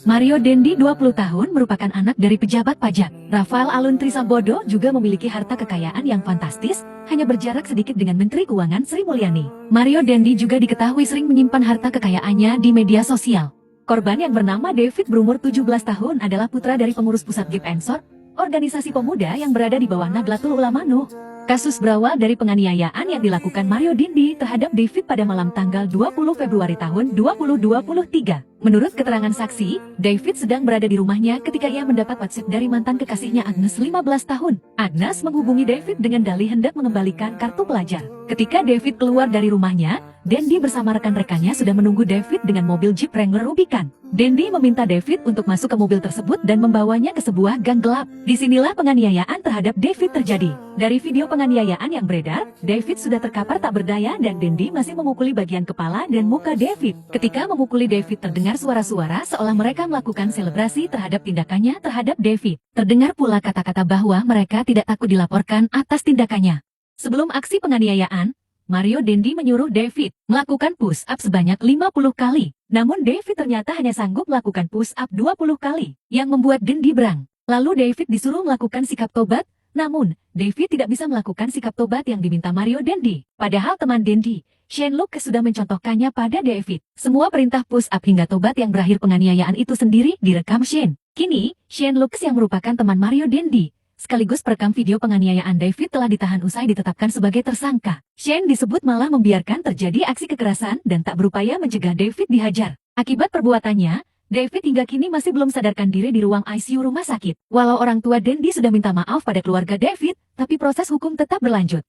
Mario Dendi 20 tahun merupakan anak dari pejabat pajak. Rafael Alun Trisambodo juga memiliki harta kekayaan yang fantastis, hanya berjarak sedikit dengan Menteri Keuangan Sri Mulyani. Mario Dendi juga diketahui sering menyimpan harta kekayaannya di media sosial. Korban yang bernama David berumur 17 tahun adalah putra dari pengurus pusat GIP Ansor, organisasi pemuda yang berada di bawah Nahdlatul Ulama NU. Kasus berawal dari penganiayaan yang dilakukan Mario Dendi terhadap David pada malam tanggal 20 Februari tahun 2023. Menurut keterangan saksi, David sedang berada di rumahnya ketika ia mendapat WhatsApp dari mantan kekasihnya Agnes 15 tahun. Agnes menghubungi David dengan dalih hendak mengembalikan kartu pelajar. Ketika David keluar dari rumahnya, Dendi bersama rekan-rekannya sudah menunggu David dengan mobil Jeep Wrangler Rubicon. Dendi meminta David untuk masuk ke mobil tersebut dan membawanya ke sebuah gang gelap. Disinilah penganiayaan terhadap David terjadi. Dari video penganiayaan yang beredar, David sudah terkapar tak berdaya dan Dendi masih memukuli bagian kepala dan muka David. Ketika memukuli David terdengar suara-suara seolah mereka melakukan selebrasi terhadap tindakannya terhadap David. Terdengar pula kata-kata bahwa mereka tidak takut dilaporkan atas tindakannya. Sebelum aksi penganiayaan, Mario Dendi menyuruh David melakukan push-up sebanyak 50 kali. Namun David ternyata hanya sanggup melakukan push-up 20 kali, yang membuat Dendi berang. Lalu David disuruh melakukan sikap tobat, namun David tidak bisa melakukan sikap tobat yang diminta Mario Dendi. Padahal teman Dendi, Shane Lucas sudah mencontohkannya pada David. Semua perintah push-up hingga tobat yang berakhir penganiayaan itu sendiri direkam Shane. Kini, Shane Lucas yang merupakan teman Mario Dendi, sekaligus perekam video penganiayaan David telah ditahan usai ditetapkan sebagai tersangka. Shane disebut malah membiarkan terjadi aksi kekerasan dan tak berupaya mencegah David dihajar. Akibat perbuatannya, David hingga kini masih belum sadarkan diri di ruang ICU rumah sakit. Walau orang tua Dendi sudah minta maaf pada keluarga David, tapi proses hukum tetap berlanjut.